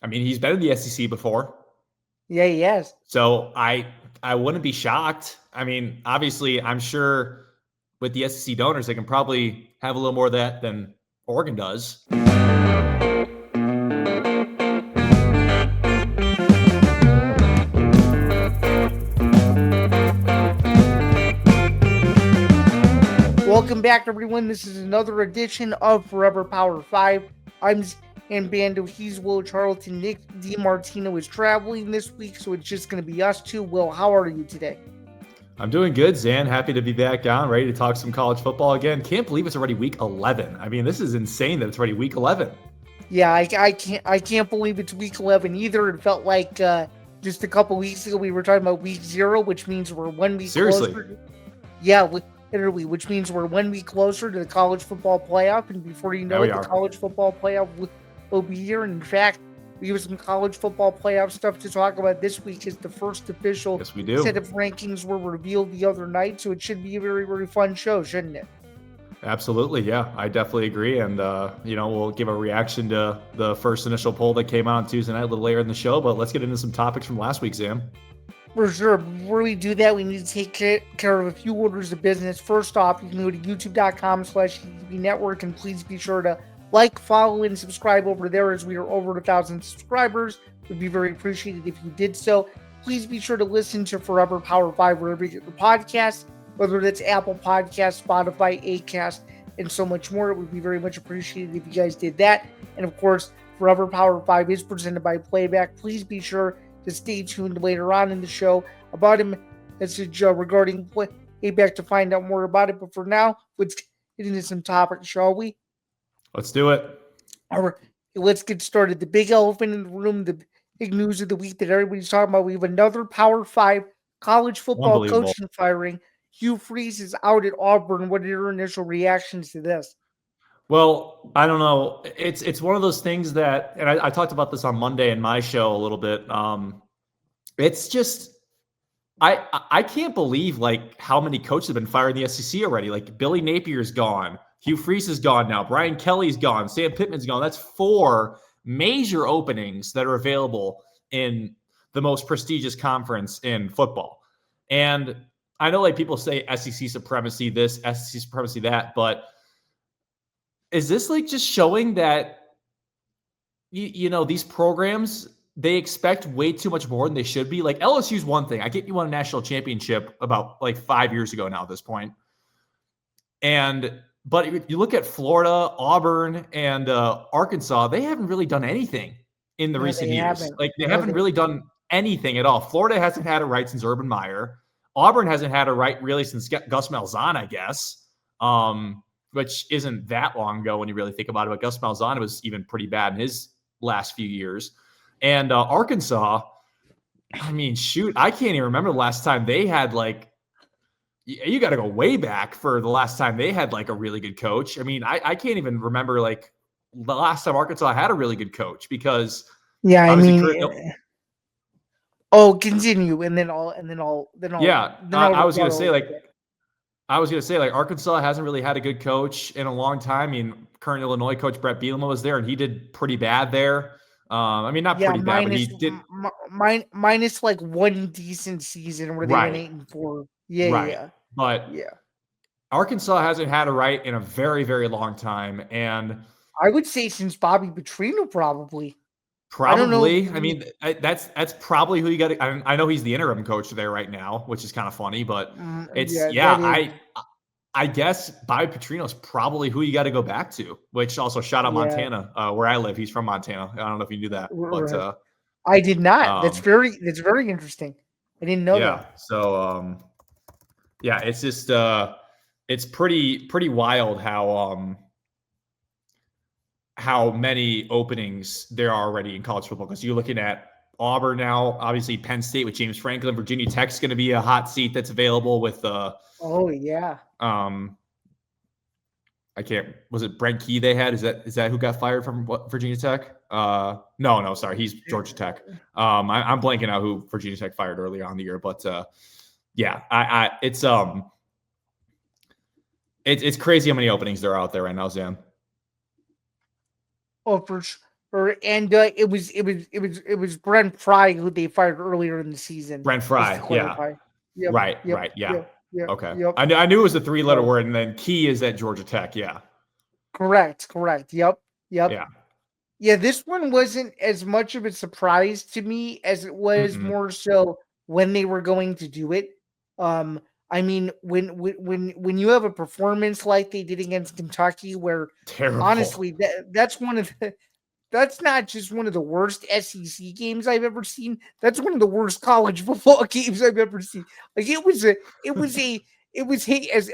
I mean, he's been in the SEC before. Yeah, he has. So I wouldn't be shocked. I mean, obviously, I'm sure with the SEC donors, they can probably have a little more of that than Oregon does. Welcome back, everyone. This is another edition of Forever Power 5. I'm Zain Bando. He's Will Charlton. Nick DiMartino is traveling this week, so it's just going to be us two. Will, how are you today? I'm doing good, Zan. Happy to be back on, ready to talk some college football again. Can't believe it's already week 11. I mean, this is insane that it's already week 11. Yeah, I can't believe it's week 11 either. It felt like just a couple weeks ago we were talking about week 0, which means we're 1 week Seriously. closer. Yeah, literally, which means we're 1 week closer to the college football playoff, and before you know it, the college football playoff will be here. And in fact, we have some college football playoff stuff to talk about this week. Is the first official set of rankings were revealed the other night, so it should be a very, very fun show, shouldn't it? Absolutely, yeah, I definitely agree. And, we'll give a reaction to the first initial poll that came out on Tuesday night a little later in the show, but let's get into some topics from last week, Sam. For sure. Before we do that, we need to take care of a few orders of business. First off, you can go to youtube.com/network, and please be sure to like, follow, and subscribe over there, as we are over 1,000 subscribers. We'd be very appreciated if you did so. Please be sure to listen to Forever Power 5 wherever you get the podcast, whether that's Apple Podcasts, Spotify, Acast, and so much more. It would be very much appreciated if you guys did that. And of course, Forever Power 5 is presented by Playback. Please be sure to stay tuned later on in the show about a message regarding Playback to find out more about it. But for now, let's get into some topics, shall we? Let's do it. All right, let's get started. The big elephant in the room, the big news of the week that everybody's talking about. We have another Power 5 college football coaching firing. Hugh Freeze is out at Auburn. What are your initial reactions to this? Well, I don't know. It's one of those things that, and I talked about this on Monday in my show a little bit. It's just I can't believe like how many coaches have been fired in the SEC already. Like Billy Napier's gone, Hugh Freeze is gone now, Brian Kelly's gone, Sam Pittman's gone. That's 4 major openings that are available in the most prestigious conference in football. And I know like people say SEC supremacy this, SEC supremacy that, but is this like just showing that these programs, they expect way too much more than they should be? Like LSU's one thing. I get you won a national championship about like 5 years ago now at this point. But you look at Florida, Auburn, and Arkansas, they haven't really done anything in the recent years. Like they haven't really done anything at all. Florida hasn't had it right since Urban Meyer. Auburn hasn't had it right really since Gus Malzahn, I guess. Which isn't that long ago when you really think about it. But Gus Malzahn was even pretty bad in his last few years. And Arkansas, I mean, shoot, I can't even remember the last time they had like, you got to go way back for the last time they had like a really good coach. I mean, I can't even remember like the last time Arkansas had a really good coach because continue and then I'll I was gonna say like Arkansas hasn't really had a good coach in a long time. I mean, current Illinois coach Brett Bielema was there and he did pretty bad there. I mean, not pretty bad, but he did minus like one decent season where they went 8-4. Yeah. But Arkansas hasn't had it right in a very, very long time. And I would say since Bobby Petrino, probably. Probably. I mean, that's probably who you got to. I know he's the interim coach there right now, which is kind of funny, but I guess Bobby Petrino is probably who you got to go back to. Which also shout out Montana, where I live. He's from Montana. I don't know if you knew that, but I did not. That's very interesting. I didn't know that. So it's just it's pretty wild how many openings there are already in college football, because you're looking at Auburn now, obviously Penn State with James Franklin, Virginia Tech's going to be a hot seat that's available with was it Brent Key they had? Is that who got fired from Virginia Tech? No, sorry, he's Georgia Tech. I'm blanking out who Virginia Tech fired earlier on the year, but it's crazy how many openings there are out there right now, Zan. Oh, It was Brent Fry who they fired earlier in the season. Brent Just to Fry, yeah. clarify. Yep. Right, Yep. right, yeah. Yep. Yep. Okay. Yep. I knew it was a 3-letter So, word, and then Key is at Georgia Tech, yeah. correct. Yep. Yeah. Yeah, this one wasn't as much of a surprise to me as it was Mm-mm. more so when they were going to do it. I mean, when you have a performance like they did against Kentucky, where Terrible. honestly that's one of the that's not just one of the worst SEC games I've ever seen. That's one of the worst college football games I've ever seen. Like it was as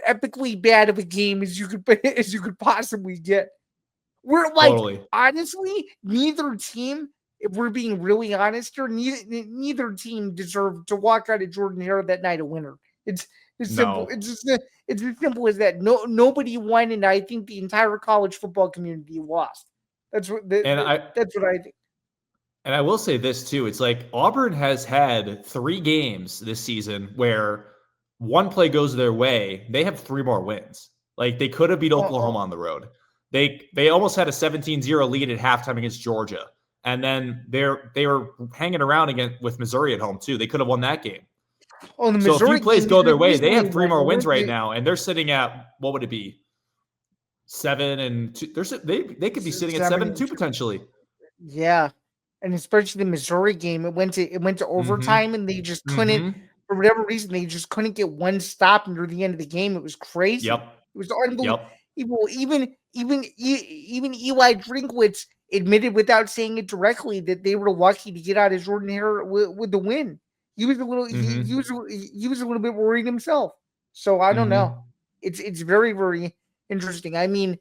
epically bad of a game as you could as you could possibly get. We're like, Totally. honestly, neither team, if we're being really honest here, neither team deserved to walk out of Jordan Hare that night a winner. It's simple. No. It's as simple as that. Nobody won, and I think the entire college football community lost. That's what that's what I think. And I will say this too. It's like Auburn has had 3 games this season where one play goes their way. They have 3 more wins. Like they could have beat Oklahoma on the road. They almost had a 17-0 lead at halftime against Georgia. And then they were hanging around again with Missouri at home too. They could have won that game. Oh, the So Missouri a few plays game go their way. They easily have 3 more won. wins right now, and they're sitting at, what would it be? 7-2. They could be sitting at 7-2 potentially. Yeah, and especially the Missouri game, it went to overtime, and they just couldn't, for whatever reason, they just couldn't get one stop near the end of the game. It was crazy. Yep. It was unbelievable. Yep. Even Eli Drinkwitz admitted without saying it directly that they were lucky to get out of Jordan Hare with the win. He was a little he was a little bit worried himself. So I don't know. It's very, very interesting. I mean,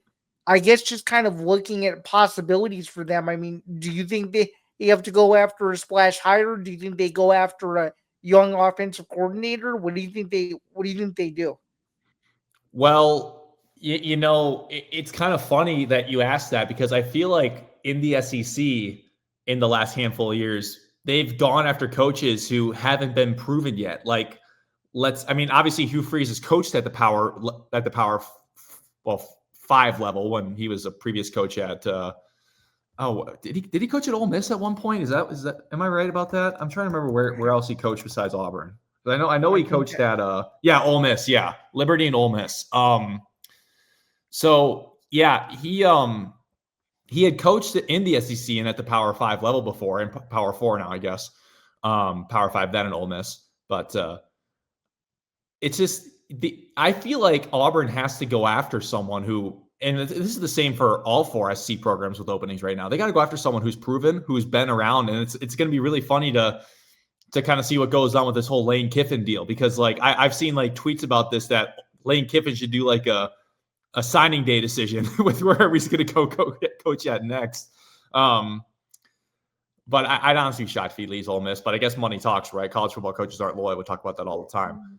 I guess just kind of looking at possibilities for them. I mean, do you think they have to go after a splash hire? Do you think they go after a young offensive coordinator? What do you think they do? Well, it's kind of funny that you asked that because I feel like in the SEC in the last handful of years, they've gone after coaches who haven't been proven yet. Like, obviously Hugh Freeze has coached at the power 5 level when he was a previous coach at did he coach at Ole Miss at one point? Is that am I right about that? I'm trying to remember where else he coached besides Auburn. But I know he coached at Ole Miss, Liberty and Ole Miss. So yeah, he had coached in the SEC and at the Power 5 level before, and Power 4 now, I guess. Power 5 then in Ole Miss, but it's just I feel like Auburn has to go after someone who, and this is the same for all 4 SC programs with openings right now. They got to go after someone who's proven, who's been around, and it's going to be really funny to kind of see what goes on with this whole Lane Kiffin deal, because like I've seen like tweets about this that Lane Kiffin should do like a signing day decision with wherever he's going to go coach at next. But I'd honestly be shocked if he leaves Ole Miss. But I guess money talks, right? College football coaches aren't loyal. We talk about that all the time.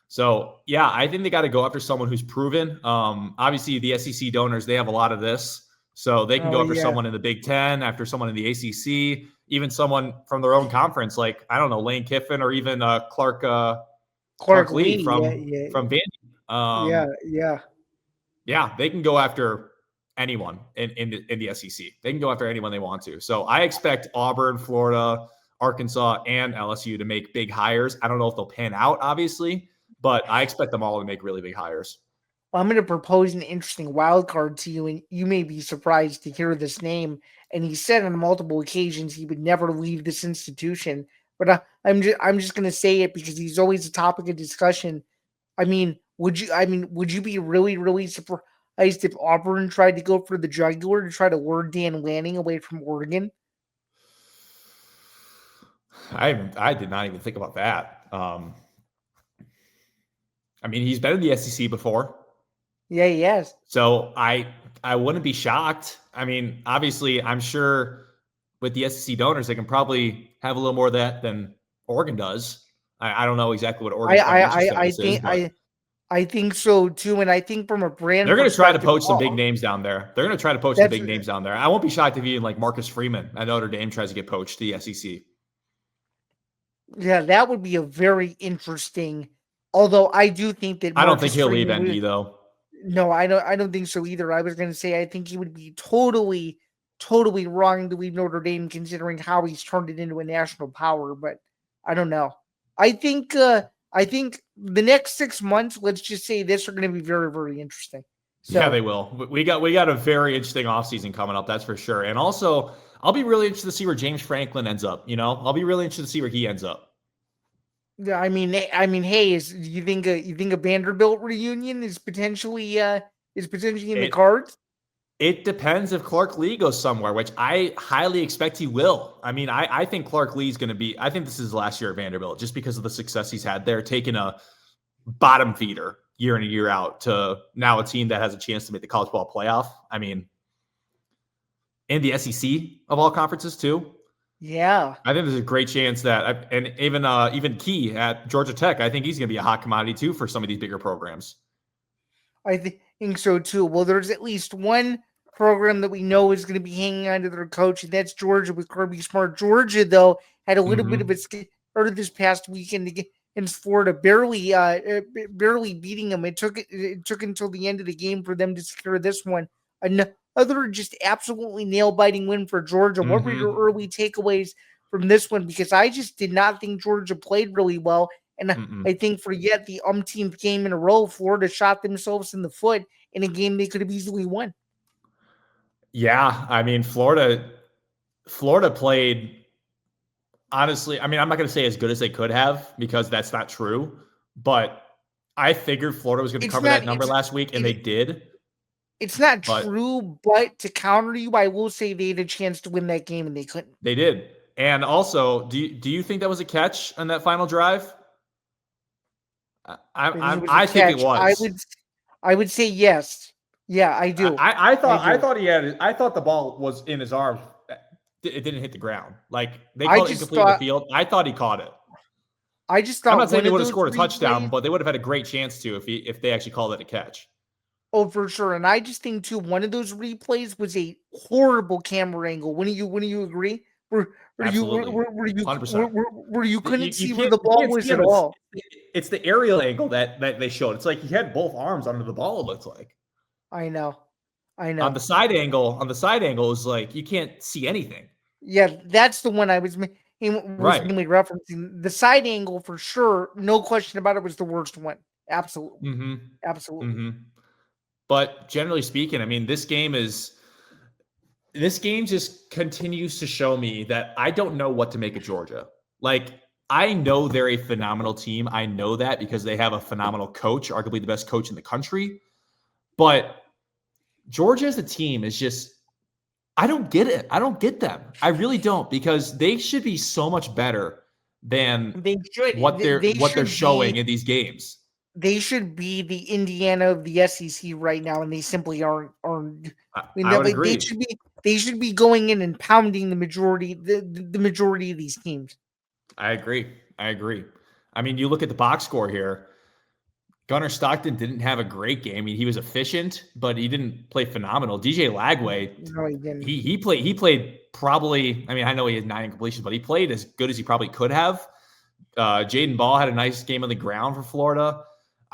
So yeah, I think they got to go after someone who's proven. Obviously, the SEC donors, they have a lot of this, so they can go after someone in the Big Ten, after someone in the ACC, even someone from their own conference, like I don't know, Lane Kiffin or even Clark Lee from Vandy. Yeah, they can go after anyone in the SEC. They can go after anyone they want to. So I expect Auburn, Florida, Arkansas, and LSU to make big hires. I don't know if they'll pan out, obviously, but I expect them all to make really big hires. Well, I'm going to propose an interesting wild card to you, and you may be surprised to hear this name. And he said on multiple occasions he would never leave this institution. But I'm just going to say it because he's always a topic of discussion. I mean, would you be really, really surprised if Auburn tried to go for the jugular to try to lure Dan Lanning away from Oregon? I did not even think about that. I mean, he's been in the SEC before. Yeah, he has. So I wouldn't be shocked. I mean, obviously, I'm sure with the SEC donors, they can probably have a little more of that than Oregon does. I don't know exactly what Oregon's I think so too, and I think from a brand, they're going to try to poach some big names down there. They're going to try to poach some big names down there. I won't be shocked if even like Marcus Freeman at Notre Dame tries to get poached to the SEC. Yeah, that would be a very interesting. Although I do think that I don't think he'll leave ND though. No, I don't think so either. I was going to say I think he would be totally totally wrong to leave Notre Dame considering how he's turned it into a national power, but I don't know. I think the next 6 months, let's just say this, are going to be very, very interesting. So, yeah, they will. We got a very interesting offseason coming up, that's for sure. And also, I'll be really interested to see where James Franklin ends up. I'll be really interested to see where he ends up. yeah, hey, you think a Vanderbilt reunion is potentially in the cards? It depends if Clark Lee goes somewhere, which I highly expect he will. I mean, I think Clark Lee is going to be. I think this is his last year at Vanderbilt, just because of the success he's had there, taking a bottom feeder year in and year out to now a team that has a chance to make the college ball playoff. I mean, and the SEC of all conferences too. Yeah, I think there's a great chance that, and even Key at Georgia Tech, I think he's going to be a hot commodity too for some of these bigger programs. I think so too. Well, there's at least one program that we know is going to be hanging on to their coach, and that's Georgia with Kirby Smart. Georgia, though, had a little bit of a started this past weekend against Florida, barely beating them. It took until the end of the game for them to secure this one. Another just absolutely nail-biting win for Georgia. What were your early takeaways from this one? Because I just did not think Georgia played really well. And I think for yet the umpteenth game in a row, Florida shot themselves in the foot in a game they could have easily won. Yeah, I mean, Florida played, honestly, I mean, I'm not going to say as good as they could have because that's not true, but I figured Florida was going to cover that number last week, and they did. It's not true, but to counter you, I will say they had a chance to win that game, and they couldn't. They did. And also, do you think that was a catch on that final drive? I think it was. I would say yes. Yeah, I do. I thought the ball was in his arms. It didn't hit the ground. Like they called it incomplete in the field. I thought he caught it. I just thought I'm not saying they would have scored a touchdown, but they would have had a great chance to if they actually called it a catch. Oh, for sure. And I just think too, one of those replays was a horrible camera angle. Wouldn't you agree? Where you 100%. Where you couldn't see where the ball was at all. It's the aerial angle that they showed. It's like he had both arms under the ball, it looks like. I know. On the side angle, is like you can't see anything. Yeah, that's the one I was mainly referencing. The side angle for sure, no question about it, was the worst one. Absolutely. Absolutely. But generally speaking, I mean, this game just continues to show me that I don't know what to make of Georgia. Like, I know they're a phenomenal team. I know that because they have a phenomenal coach, arguably the best coach in the country. But Georgia as a team is just, I don't get it. I don't get them. I really don't, because they should be so much better than what they're showing in these games. They should be the Indiana of the SEC right now, and they simply aren't. I would agree. They should be going in and pounding the majority of these teams. I agree. I mean, you look at the box score here. Gunnar Stockton didn't have a great game. I mean, he was efficient, but he didn't play phenomenal. DJ Lagway, no, he didn't. He played probably. I mean, I know he had 9 incompletions, but he played as good as he probably could have. Jaden Ball had a nice game on the ground for Florida.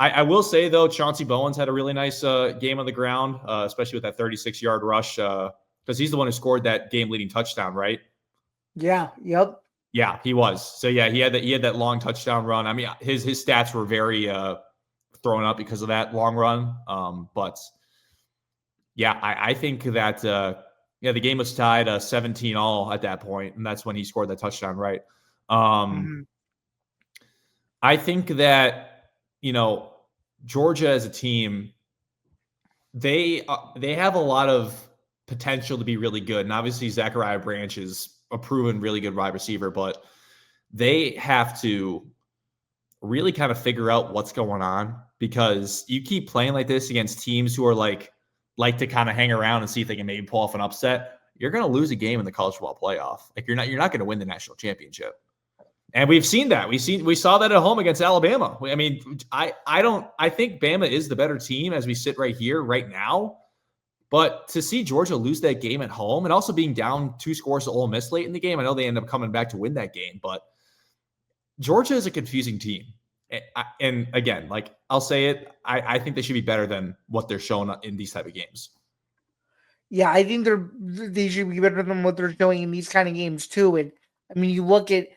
I will say, though, Chauncey Bowens had a really nice game on the ground, especially with that 36-yard rush, because he's the one who scored that game-leading touchdown, right? Yeah. Yep. Yeah, he was. So yeah, he had that long touchdown run. I mean, his stats were very thrown up because of that long run. But yeah, I think that the game was tied 17-all at that point, and that's when he scored that touchdown, right? I think that, Georgia as a team, they have a lot of potential to be really good. And obviously Zachariah Branch is a proven really good wide receiver, but they have to really kind of figure out what's going on, because you keep playing like this against teams who are like to kind of hang around and see if they can maybe pull off an upset. You're going to lose a game in the college football playoff. Like you're not going to win the national championship. And we've seen that. We saw that at home against Alabama. I mean, I think Bama is the better team as we sit right here, right now. But to see Georgia lose that game at home and also being down 2 scores to Ole Miss late in the game, I know they end up coming back to win that game, but Georgia is a confusing team. And again, like I'll say it, I think they should be better than what they're showing in these type of games. Yeah, I think they should be better than what they're showing in these kind of games too. And I mean, you look at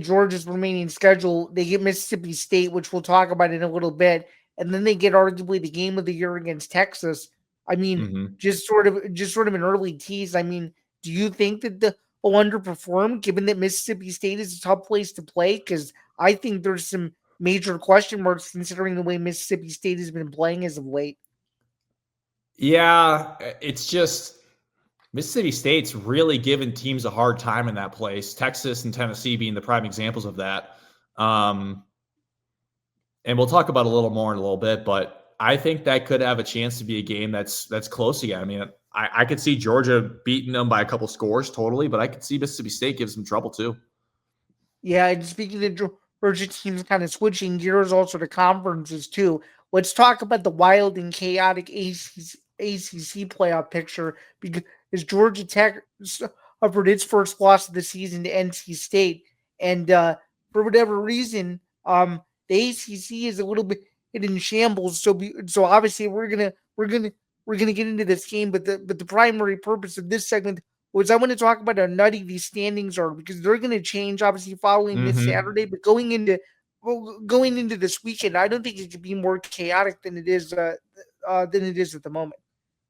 Georgia's remaining schedule. They get Mississippi State, which we'll talk about in a little bit, and then they get arguably the game of the year against Texas. I mean, Hmm. just sort of an early tease. I mean, do you think that the will underperform, given that Mississippi State is a tough place to play? Because I think there's some major question marks considering the way Mississippi State has been playing as of late. Yeah, it's just Mississippi State's really given teams a hard time in that place. Texas and Tennessee being the prime examples of that. Um, and we'll talk about a little more in a little bit, but I think that could have a chance to be a game that's close again. I mean, I could see Georgia beating them by a couple scores totally, but I could see Mississippi State gives them trouble too. Yeah, and speaking of Georgia teams kind of switching gears also to conferences too, let's talk about the wild and chaotic ACC playoff picture because Georgia Tech suffered its first loss of the season to NC State. And for whatever reason, the ACC is a little bit in shambles. So obviously we're gonna get into this game, but the primary purpose of this segment was I want to talk about how nutty these standings are because they're going to change obviously following this Mm-hmm. Saturday, but going into this weekend, I don't think it could be more chaotic than it is at the moment.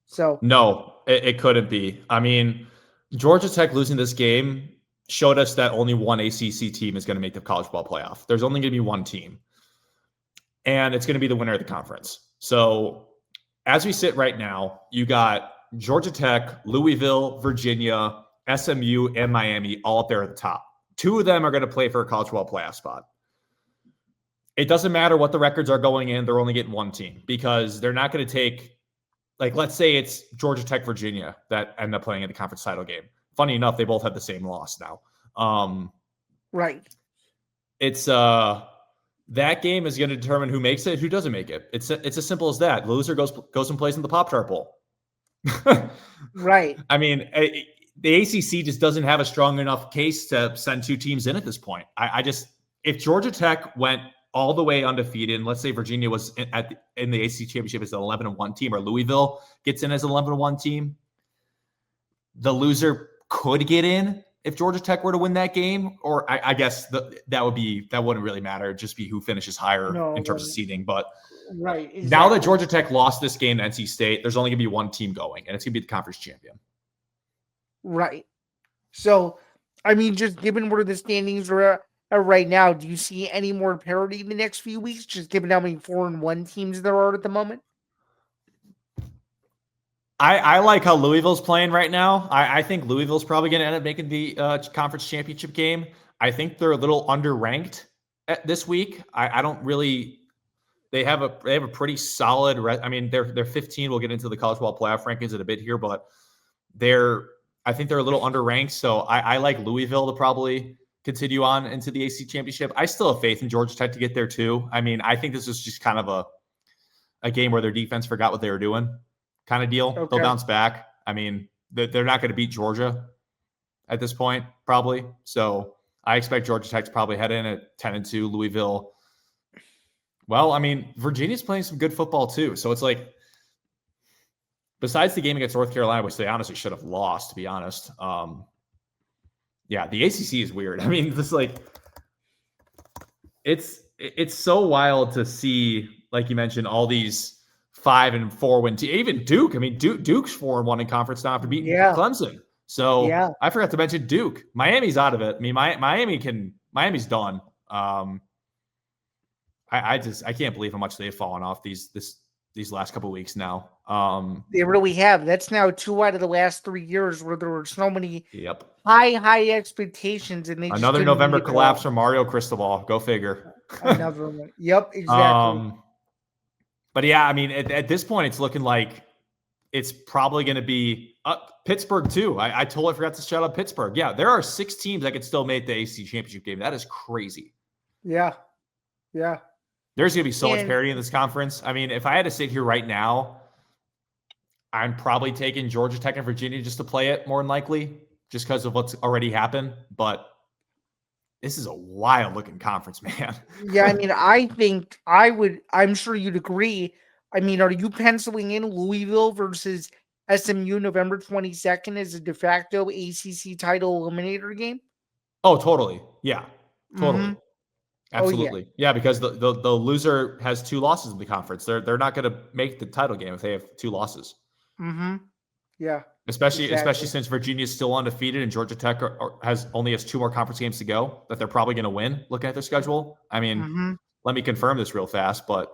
So No, it couldn't be. I mean, Georgia Tech losing this game showed us that only one ACC team is going to make the college ball playoff. There's only going to be one team, and it's going to be the winner of the conference. So, as we sit right now, you got Georgia Tech, Louisville, Virginia, SMU, and Miami all up there at the top. Two of them are going to play for a college ball playoff spot. It doesn't matter what the records are going in, they're only getting one team because they're not going to take, like, let's say it's Georgia Tech, Virginia that end up playing in the conference title game. Funny enough, they both have the same loss now. right, It's that game is going to determine who makes it, who doesn't make it. It's as simple as that. Loser goes and plays in the Pop-Tart Bowl. right. I mean, the ACC just doesn't have a strong enough case to send two teams in at this point. I just, if Georgia Tech went all the way undefeated, and let's say Virginia was in the ACC championship as an 11-1 team, or Louisville gets in as an 11-1 team, the loser could get in if Georgia Tech were to win that game. Or I guess that wouldn't really matter. It'd just be who finishes higher No, in terms of seeding. But right. Exactly. now that Georgia Tech lost this game to NC State, there's only going to be one team going, and it's going to be the conference champion. Right. So, I mean, just given where the standings are right now, do you see any more parity in the next few weeks? Just given how many 4-1 teams there are at the moment. I like how Louisville's playing right now. I think Louisville's probably going to end up making the conference championship game. I think they're a little underranked this week. I don't really. They have a pretty solid. I mean, they're 15. We'll get into the college ball playoff rankings in a bit here, but I think they're a little underranked. So I like Louisville to probably continue on into the AC championship. I still have faith in Georgia Tech to get there too. I mean, I think this is just kind of a game where their defense forgot what they were doing. Kind of deal. Okay. They'll bounce back. I mean, they're not going to beat Georgia at this point, probably. So I expect Georgia Tech to probably head in at 10-2. Louisville. Well, I mean, Virginia's playing some good football too. So it's like, besides the game against North Carolina, which they honestly should have lost, to be honest. Yeah, the ACC is weird. I mean, this like, it's so wild to see, like you mentioned, all these 5-4 win teams. Even Duke. I mean, Duke's 4-1 in conference now after beating Clemson. So I forgot to mention Duke. Miami's out of it. I mean, Miami's done. I can't believe how much they've fallen off these last couple of weeks now. They really have. That's now 2 out of the last 3 years where there were so many high expectations, and they another November collapse from Mario Cristobal. Go figure. Another one. Yep, exactly. But yeah, I mean, at this point, it's looking like it's probably going to be Pittsburgh too. I totally forgot to shout out Pittsburgh. Yeah, there are 6 teams that could still make the ACC championship game. That is crazy. Yeah. There's going to be so much parity in this conference. I mean, if I had to sit here right now, I'm probably taking Georgia Tech and Virginia just to play it more than likely, just because of what's already happened. But this is a wild looking conference, man. Yeah, I mean, I'm sure you'd agree. I mean, are you penciling in Louisville versus SMU November 22nd as a de facto ACC title eliminator game? Oh, totally. Yeah, totally. Mm-hmm. Oh yeah. Absolutely. Yeah, because the loser has 2 losses in the conference. They're not going to make the title game if they have 2 losses. Mm-hmm. Yeah. Especially Exactly. since Virginia's still undefeated and Georgia Tech only has 2 more conference games to go that they're probably going to win. Looking at their schedule, I mean, Mm-hmm. let me confirm this real fast. But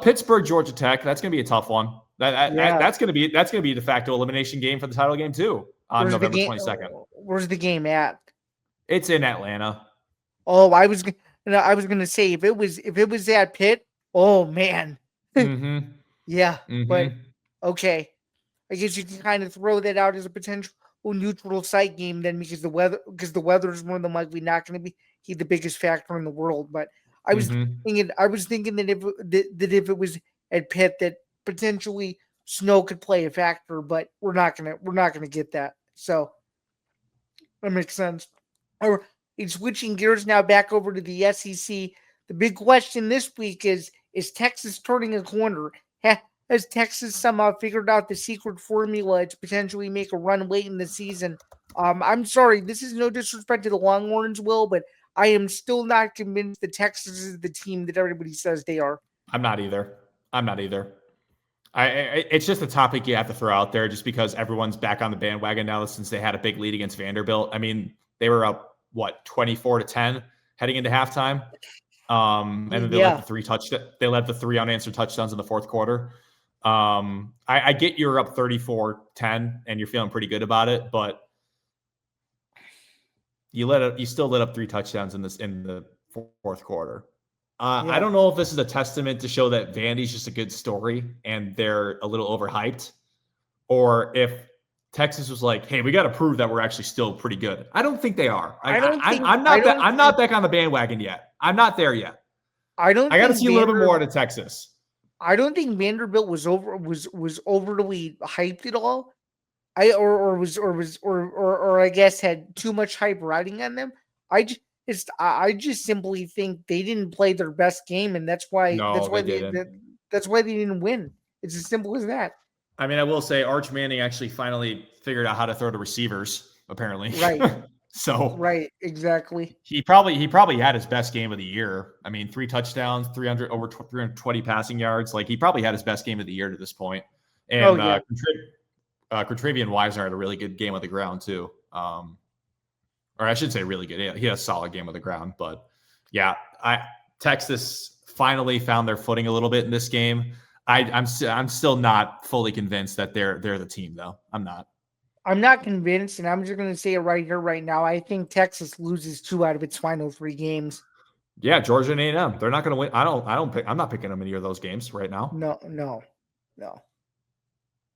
Pittsburgh, Georgia Tech, that's going to be a tough one. Yeah. That's going to be a de facto elimination game for the title game too on Where's the November game? 22nd. Where's the game at? It's in Atlanta. Oh, I was gonna say if it was at Pitt. Oh man. Mm-hmm. Yeah, but Mm-hmm. okay. I guess you can kind of throw that out as a potential neutral site game then, because the weather is more than likely not going to be the biggest factor in the world. But I was Mm-hmm. thinking that if it was at Pitt, that potentially snow could play a factor, but we're not gonna get that. So that makes sense. Or switching gears now back over to the SEC. The big question this week is Texas turning a corner? Has Texas somehow figured out the secret formula to potentially make a run late in the season? I'm sorry, this is no disrespect to the Longhorns, Will, but I am still not convinced that Texas is the team that everybody says they are. I'm not either. It's just a topic you have to throw out there just because everyone's back on the bandwagon now since they had a big lead against Vanderbilt. I mean, they were up 24-10 heading into halftime. And then they Yeah, led the 3 unanswered touchdowns in the fourth quarter. I get you're up 34-10 and you're feeling pretty good about it, but you still lit up 3 touchdowns in the fourth quarter. yeah. I don't know if this is a testament to show that Vandy's just a good story and they're a little overhyped, or if Texas was like, "Hey, we got to prove that we're actually still pretty good." I don't think they are. I'm not back on the bandwagon yet. I'm not there yet. I don't I got to think see a little bit more out of Texas. I don't think Vanderbilt was overly hyped at all. Or I guess had too much hype riding on them. I just simply think they didn't play their best game, and that's why No, they didn't. that's why they didn't win. It's as simple as that. I mean, I will say Arch Manning actually finally figured out how to throw to receivers, apparently. Right. So Right, exactly. he probably had his best game of the year. I mean, 3 touchdowns, over 320 passing yards. Like, he probably had his best game of the year to this point. And Yeah. Contravian Wisner had a really good game on the ground too. Or I should say really good. He had a solid game on the ground. But yeah, Texas finally found their footing a little bit in this game. I'm still not fully convinced that they're the team though. I'm not. I'm not convinced, and I'm just going to say it right here, right now. I think Texas loses 2 out of its final 3 games. Yeah, Georgia and A&M. They're not going to win. I'm not picking them in either of those games right now. No.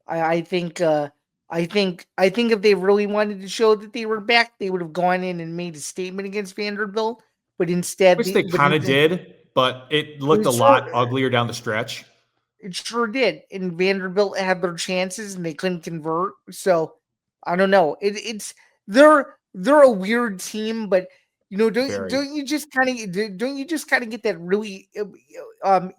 I think if they really wanted to show that they were back, they would have gone in and made a statement against Vanderbilt. But instead, Which they kind of did, but it looked a lot uglier down the stretch. It sure did. And Vanderbilt had their chances and they couldn't convert. So I don't know. They're a weird team, but don't you just kind of get that really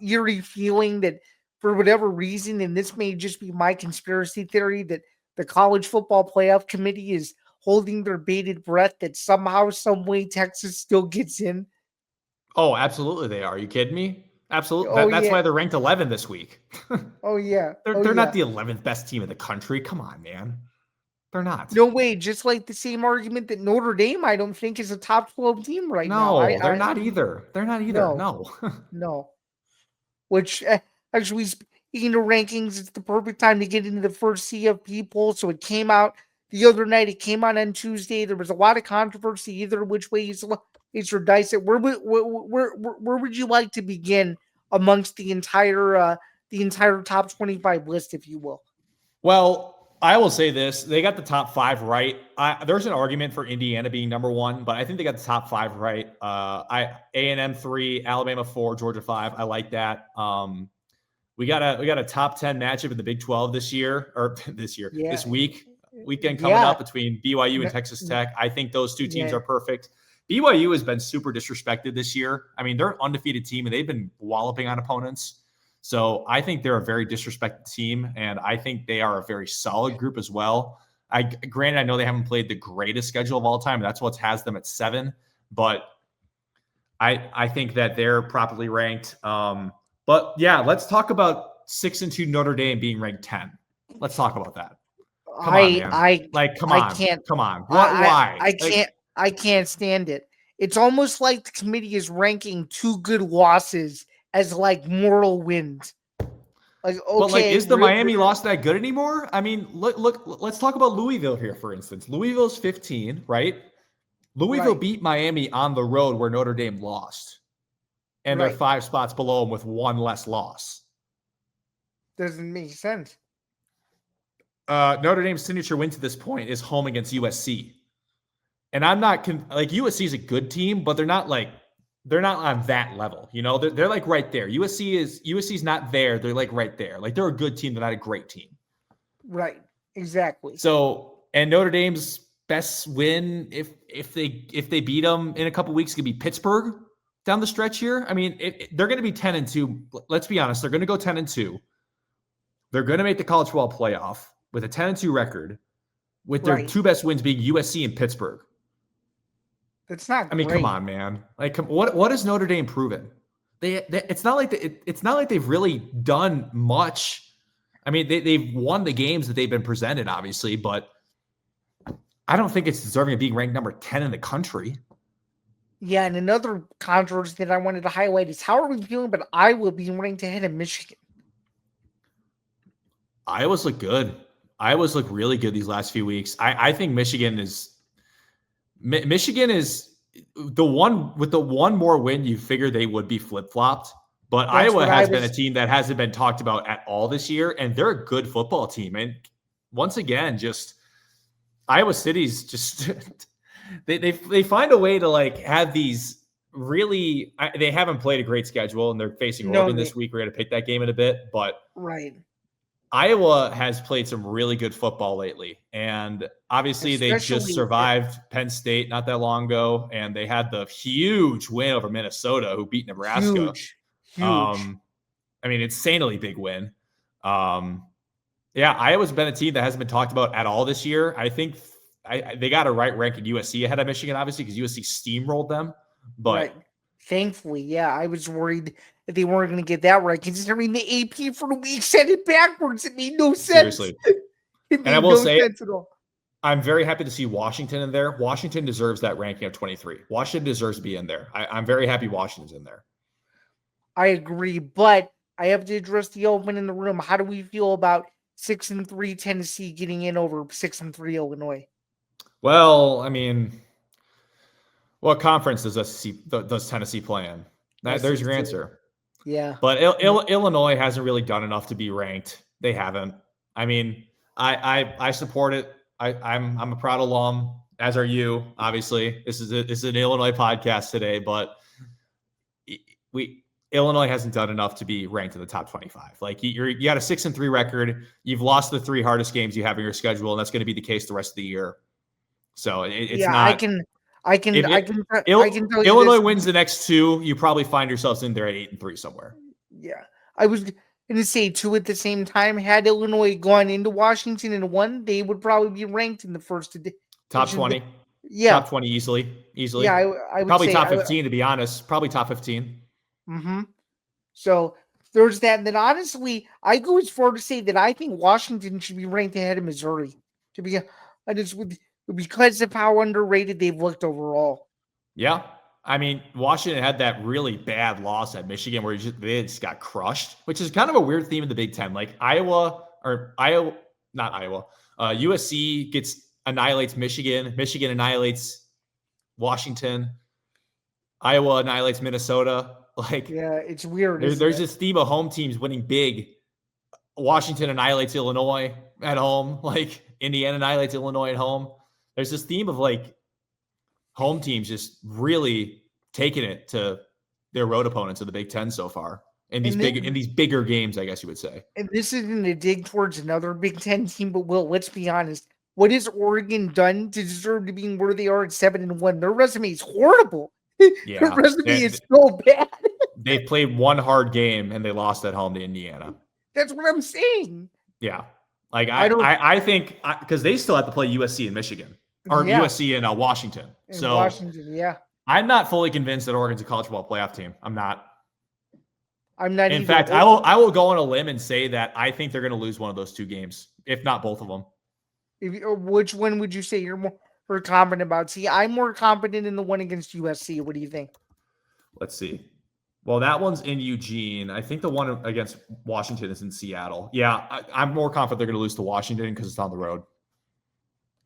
eerie feeling that for whatever reason, and this may just be my conspiracy theory, that the college football playoff committee is holding their bated breath that somehow, some way, Texas still gets in. Oh, absolutely they are. Are you kidding me? Absolutely. Oh, That's yeah. why they're ranked 11 this week. Oh yeah. They're not the 11th best team in the country. Come on, man. They're not. No way. Just like the same argument that Notre Dame, I don't think, is a top 12 team right now. No, they're not either. They're not either. No. No. Which, actually, speaking of rankings, it's the perfect time to get into the first CFP poll. So it came out the other night. It came out on Tuesday. There was a lot of controversy either which way you slice or dice it. Where would you like to begin amongst the entire top 25 list, if you will? Well, I will say this. They got the top 5 right. There's an argument for Indiana being number 1, but I think they got the top 5 right. A&M 3, Alabama 4, Georgia 5. I like that. We got a top 10 matchup in the Big 12 this weekend coming up between BYU and Texas Tech. I think those 2 teams are perfect. BYU has been super disrespected this year. I mean, they're an undefeated team and they've been walloping on opponents. So I think they're a very disrespected team, and I think they are a very solid group as well. Granted, I know they haven't played the greatest schedule of all time. That's what has them at 7, but I think that they're properly ranked. But yeah, let's talk about 6-2 Notre Dame being ranked 10. Let's talk about that. Come on, man. Come on. Why? I can't stand it. It's almost like the committee is ranking 2 good losses as like moral wins. Like, okay, but like, is the Miami loss that good anymore? I mean, look. Let's talk about Louisville here, for instance. Louisville's 15, right? Louisville beat Miami on the road where Notre Dame lost, and they're 5 spots below them with 1 less loss. Doesn't make sense. Notre Dame's signature win to this point is home against USC. And I'm not like USC is a good team, but they're not on that level. You know, they're like right there. USC's not there. They're like right there. Like they're a good team. They're not a great team. Right. Exactly. So, and Notre Dame's best win, if they beat them in a couple weeks, could be Pittsburgh down the stretch here. I mean, they're going to be 10-2. Let's be honest. They're going to go 10-2. They're going to make the college football playoff with a 10-2 record, with their 2 best wins being USC and Pittsburgh. That's not. I mean, come on, man. Like, what has Notre Dame proven? It's not like they've really done much. I mean, they've won the games that they've been presented, obviously, but I don't think it's deserving of being ranked number 10 in the country. Yeah, and another controversy that I wanted to highlight is how are we feeling about Iowa being ranked ahead of Michigan? Iowa's look good. Iowa's look really good these last few weeks. I think Michigan is the one with the one more win. You figure they would be flip-flopped, but Iowa has been a team that hasn't been talked about at all this year, and they're a good football team. And once again, just Iowa City's just they find a way to like have these really. They haven't played a great schedule, and they're facing Oregon this week. We're going to pick that game in a bit, but Iowa has played some really good football lately, and obviously they just survived Penn State not that long ago, and they had the huge win over Minnesota, who beat Nebraska. Huge. I mean, insanely big win. Yeah, Iowa's been a team that hasn't been talked about at all this year. I think they got a right ranking USC ahead of Michigan, obviously, because USC steamrolled them. But thankfully, yeah, I was worried that they weren't going to get that right, considering the AP for the week said it backwards. It made no sense. Seriously. It made no sense at all. I'm very happy to see Washington in there. Washington deserves that ranking of 23. Washington deserves to be in there. I'm very happy Washington's in there. I agree, but I have to address the elephant in the room. How do we feel about 6-3 Tennessee getting in over 6-3 Illinois? Well, I mean, what conference does Tennessee play in? There's your answer. Yeah. But Illinois hasn't really done enough to be ranked. They haven't. I mean, I support it. I'm a proud alum, as are you. Obviously, this is an Illinois podcast today, but Illinois hasn't done enough to be ranked in the top 25. Like you got a 6-3 record. You've lost the 3 hardest games you have in your schedule, and that's going to be the case the rest of the year. So it's not. I can tell you Illinois wins the next 2. You probably find yourselves in there at 8-3 somewhere. Yeah, I was going to say 2 at the same time. Had Illinois gone into Washington and won, they would probably be ranked in the first top 20. Yeah, top 20 easily. Yeah, I would probably say, top 15 to be honest. Probably top 15. Mm-hmm. So there's that. And then honestly, I go as far to say that I think Washington should be ranked ahead of Missouri. To be honest, because of how underrated they've looked overall. Yeah. I mean, Washington had that really bad loss at Michigan where they just got crushed, which is kind of a weird theme in the Big Ten. Like USC annihilates Michigan. Michigan annihilates Washington. Iowa annihilates Minnesota. Like, yeah, it's weird. There's this theme of home teams winning big. Washington annihilates Illinois at home. Like Indiana annihilates Illinois at home. There's this theme of like home teams just really taking it to their road opponents of the Big Ten so far in these bigger games, I guess you would say. And this isn't a dig towards another Big Ten team, but Will, let's be honest. What has Oregon done to deserve to be where they are at 7-1? Their resume is horrible. Yeah, their resume is so bad. They've played one hard game and they lost at home to Indiana. That's what I'm saying. Yeah. Like I think because they still have to play USC in Michigan or USC in Washington. Washington, yeah. I'm not fully convinced that Oregon's a college football playoff team. I'm not. In fact, I will go on a limb and say that I think they're going to lose one of those two games, if not both of them. Which one would you say you're more confident about? See, I'm more confident in the one against USC. What do you think? Let's see. Well, that one's in Eugene. I think the one against Washington is in Seattle. Yeah, I'm more confident they're going to lose to Washington because it's on the road.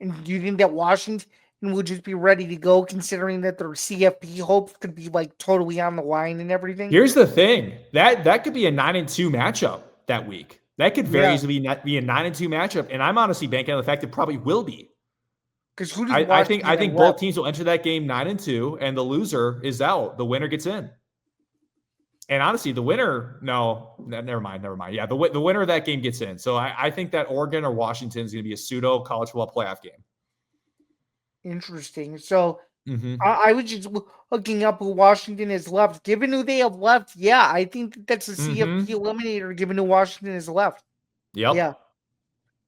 And do you think that Washington will just be ready to go, considering that their CFP hopes could be like totally on the line and everything? Here's the thing. That could be a 9-2 matchup that week. That could very easily be a 9-2 matchup, and I'm honestly banking on the fact it probably will be. Because I think both teams will enter that game 9-2, and the loser is out. The winner gets in. And honestly, the winner, never mind. Yeah, the winner of that game gets in. So I think that Oregon or Washington is going to be a pseudo college football playoff game. Interesting. So I was just looking up who Washington has left. Given who they have left, yeah, I think that's a CFP eliminator given who Washington has left. Yep. Yeah.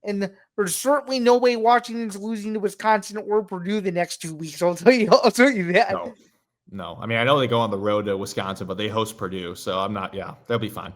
And there's certainly no way Washington's losing to Wisconsin or Purdue the next 2 weeks. I'll tell you that. No. I mean, I know they go on the road to Wisconsin, but they host Purdue. So they'll be fine.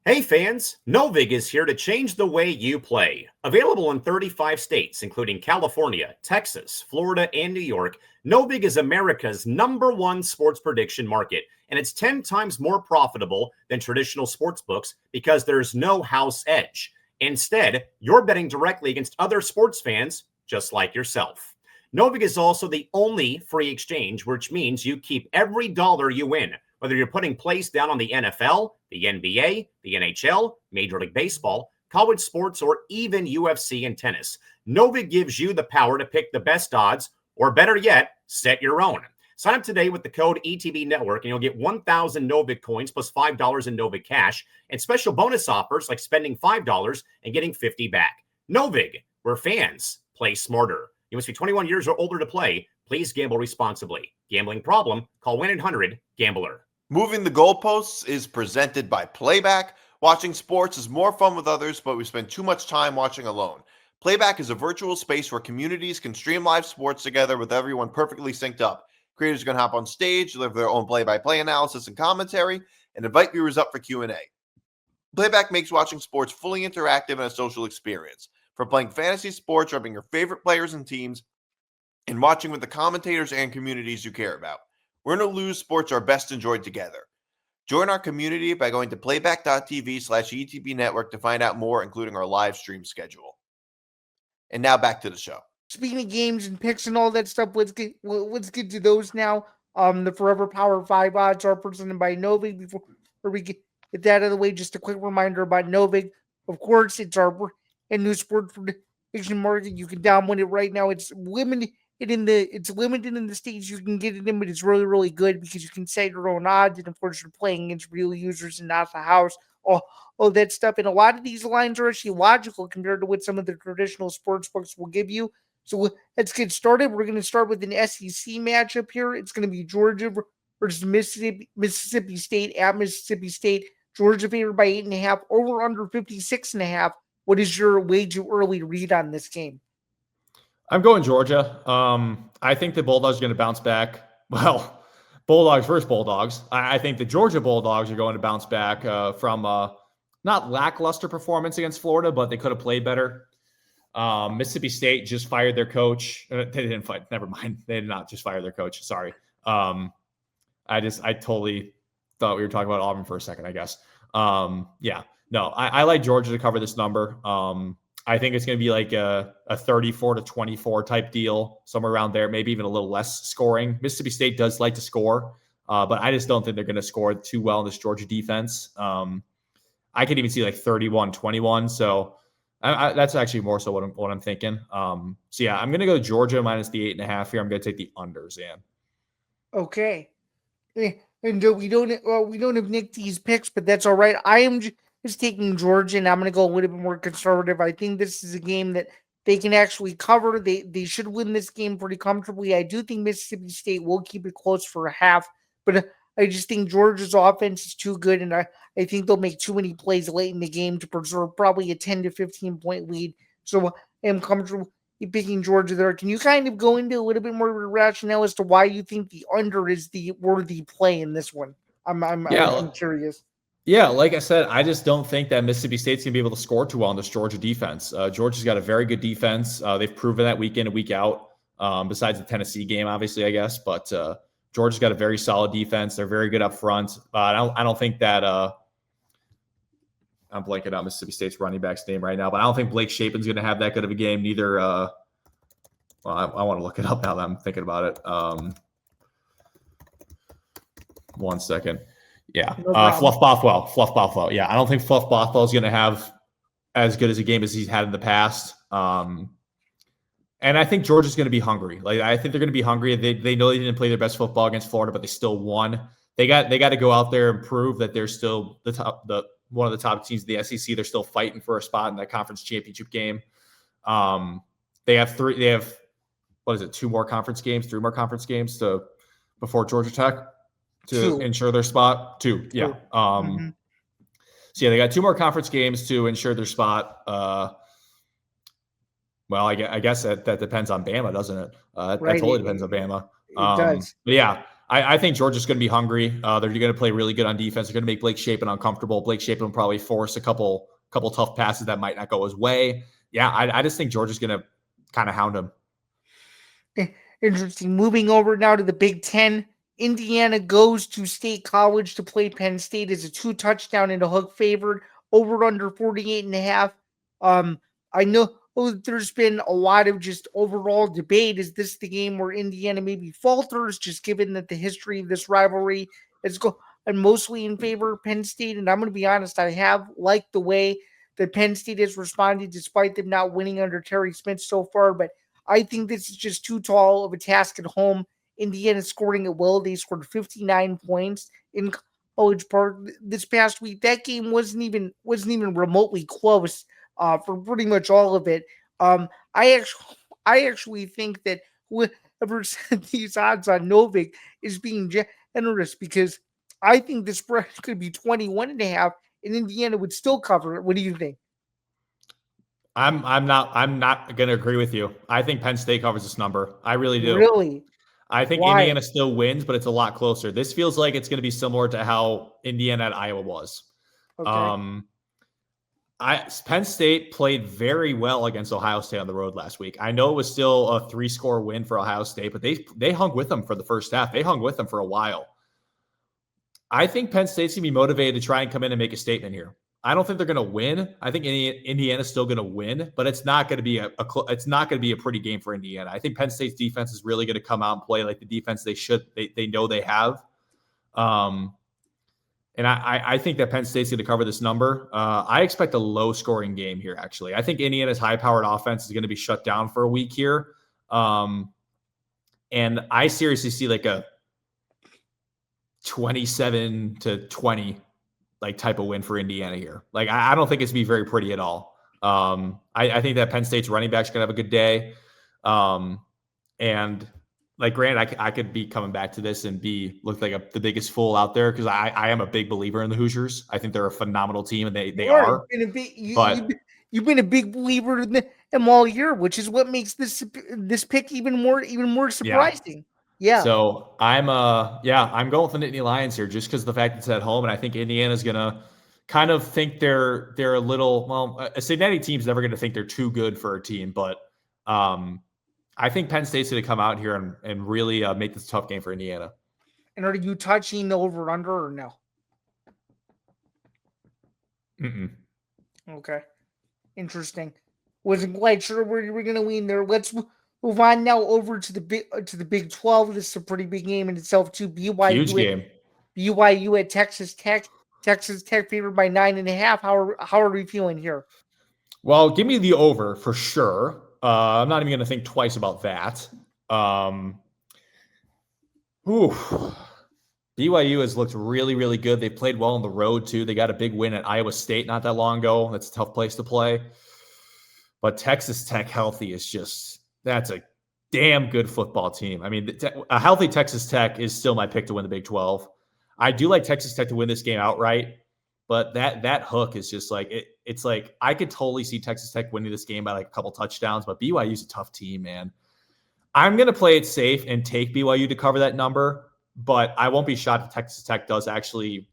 Hey fans, Novig is here to change the way you play. Available in 35 states, including California, Texas, Florida, and New York, Novig is America's #1 sports prediction market, and it's 10 times more profitable than traditional sports books because there's no house edge. Instead, you're betting directly against other sports fans just like yourself. Novig is also the only free exchange, which means you keep every dollar you win, whether you're putting plays down on the NFL, the NBA, the NHL, Major League Baseball, college sports, or even UFC and tennis. Novig gives you the power to pick the best odds, or better yet, set your own. Sign up today with the code ETB Network, and you'll get 1,000 Novig coins plus $5 in Novig cash, and special bonus offers like spending $5 and getting $50 back. Novig, where fans play smarter. You must be 21 years or older to play. Please gamble responsibly. Gambling problem? Call 1-800-GAMBLER. Moving the Goalposts is presented by Playback. Watching sports is more fun with others, but we spend too much time watching alone. Playback is a virtual space where communities can stream live sports together with everyone perfectly synced up. Creators can hop on stage, deliver their own play-by-play analysis and commentary, and invite viewers up for Q&A. Playback makes watching sports fully interactive and a social experience. From playing fantasy sports, rubbing your favorite players and teams, and watching with the commentators and communities you care about. Win or lose, sports are best enjoyed together. Join our community by going to playback.tv/ETB Network to find out more, including our live stream schedule. And now back to the show. Speaking of games and picks and all that stuff, let's get to those now. The Forever Power 5 odds are presented by Novig. Before we get that out of the way, just a quick reminder about Novig. Of course, it's our new sports prediction market. You can download it right now. It's limited in the states you can get it in, but it's really, really good because you can set your own odds, and of course you're playing against real users and not the house. All that stuff. And a lot of these lines are actually logical compared to what some of the traditional sports books will give you. So let's get started. We're going to start with an SEC matchup here. It's going to be Georgia versus Mississippi State at Mississippi State. Georgia favored by 8.5, over under 56.5. What is your way too early read on this game? I'm going Georgia. I think the Bulldogs are going to bounce back. Well, Bulldogs versus Bulldogs. I think the Georgia Bulldogs are going to bounce back from not lackluster performance against Florida, but they could have played better. Mississippi State just fired their coach. They didn't fight. Never mind. They did not just fire their coach. Sorry. I totally thought we were talking about Auburn for a second, I guess. Yeah. No, I like Georgia to cover this number. I think it's going to be like a 34-24 type deal, somewhere around there, maybe even a little less scoring. Mississippi State does like to score, but I just don't think they're going to score too well in this Georgia defense. I could even see like 31-21. So that's actually more so what I'm thinking. So yeah, I'm going to go Georgia minus the 8.5 here. I'm going to take the unders in. Okay. And we don't have Nick D's picks, but that's all right. I am just taking Georgia, and I'm going to go a little bit more conservative. I think this is a game that they can actually cover. They should win this game pretty comfortably. I do think Mississippi State will keep it close for a half, but I just think Georgia's offense is too good, and I think they'll make too many plays late in the game to preserve probably a 10 to 15 point lead. So I am comfortable picking Georgia there. Can you kind of go into a little bit more rationale as to why you think the under is the worthy play in this one? I'm curious. Yeah, like I said, I just don't think that Mississippi State's going to be able to score too well on this Georgia defense. Georgia's got a very good defense. They've proven that week in and week out, besides the Tennessee game, obviously, I guess. But Georgia's got a very solid defense. They're very good up front. I don't think that I'm blanking out Mississippi State's running back's name right now, but I don't think Blake Shapen's going to have that good of a game. Neither I want to look it up now that I'm thinking about it. 1 second. Yeah. Fluff Bothwell. Yeah. I don't think Fluff Bothwell is going to have as good as a game as he's had in the past. And I think Georgia's going to be hungry. Like, I think they're going to be hungry. They know they didn't play their best football against Florida, but they still won. They got to go out there and prove that they're still one of the top teams in the SEC. They're still fighting for a spot in that conference championship game. They have 3 more conference games before Georgia Tech to ensure their spot. 2. Yeah. So yeah, they got 2 more conference games to ensure their spot. Well, I guess that depends on Bama, doesn't it? That totally depends on Bama. It does. But yeah, I think Georgia's going to be hungry. They're going to play really good on defense. They're going to make Blake Shapen uncomfortable. Blake Shapen will probably force a couple tough passes that might not go his way. Yeah, I just think Georgia's going to kind of hound him. Interesting. Moving over now to the Big Ten. Indiana goes to State College to play Penn State as a 2-touchdown and a hook favored, over under 48.5. I know there's been a lot of just overall debate. Is this the game where Indiana maybe falters, just given that the history of this rivalry is mostly in favor of Penn State? And I'm going to be honest, I have liked the way that Penn State has responded despite them not winning under Terry Smith so far. But I think this is just too tall of a task at home. Indiana scoring at will. They scored 59 points in College Park this past week. That game wasn't even remotely close for pretty much all of it. I actually think that whoever set these odds on Novig is being generous, because I think the spread could be 21.5 and Indiana would still cover it. What do you think? I'm not going to agree with you. I think Penn State covers this number. I really do. Really? I think Why? Indiana still wins, but it's a lot closer. This feels like it's going to be similar to how Indiana at Iowa was. Okay. Penn State played very well against Ohio State on the road last week. I know it was still a 3-score win for Ohio State, but they hung with them for the first half. They hung with them for a while. I think Penn State's going to be motivated to try and come in and make a statement here. I don't think they're going to win. I think Indiana's still going to win, but it's not going to be a pretty game for Indiana. I think Penn State's defense is really going to come out and play like the defense they know they have. And I think that Penn State's going to cover this number. I expect a low-scoring game here, actually. I think Indiana's high-powered offense is going to be shut down for a week here. And I seriously see like a 27-20 like type of win for Indiana here. Like, I don't think it's going to be very pretty at all. I think that Penn State's running back's going to have a good day. And like, Grant, I could be coming back to this and look like the biggest fool out there, because I am a big believer in the Hoosiers. I think they're a phenomenal team, and they are. You've been a big believer in them all year, which is what makes this pick even more surprising. Yeah. So I'm going with the Nittany Lions here, just because of the fact it's at home, and I think Indiana's gonna kind of think they're a little, a Cincinnati team's never gonna think they're too good for a team, but I think Penn State's going to come out here and really make this a tough game for Indiana. And are you touching the over-under or no? Mm-mm. Okay. Interesting. Wasn't quite sure where you were going to lean there. Let's move on now over to the Big 12. This is a pretty big game in itself, too. Huge game. BYU at Texas Tech. Texas Tech favored by 9.5. How are we feeling here? Well, give me the over for sure. I'm not even going to think twice about that. BYU has looked really, really good. They played well on the road, too. They got a big win at Iowa State not that long ago. That's a tough place to play. But Texas Tech healthy is that's a damn good football team. I mean, a healthy Texas Tech is still my pick to win the Big 12. I do like Texas Tech to win this game outright, but that hook is just like it's like I could totally see Texas Tech winning this game by like a couple touchdowns, but BYU's a tough team, man. I'm gonna play it safe and take BYU to cover that number, but I won't be shocked if Texas Tech does actually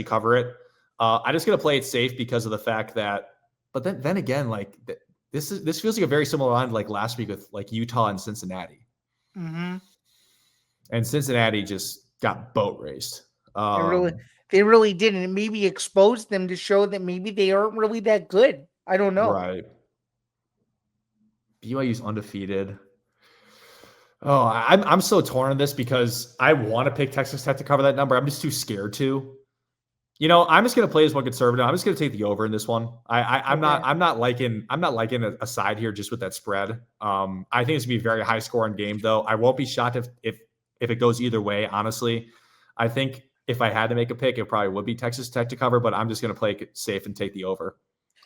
cover it. I'm just gonna play it safe because of the fact that, but then again, like this feels like a very similar line to like last week with like Utah and Cincinnati, Mm-hmm. and Cincinnati just got boat raced. They really did, and it maybe exposed them to show that maybe they aren't really that good. I don't know. Right. BYU's undefeated. Oh, I'm so torn on this because I want to pick Texas Tech to cover that number. I'm just too scared to. I'm just going to play as one conservative. I'm just going to take the over in this one. I'm not liking a side here just with that spread. I think it's going to be a very high scoring game, though. I won't be shocked if it goes either way. Honestly, I think if I had to make a pick, it probably would be Texas Tech to cover. But I'm just going to play it safe and take the over.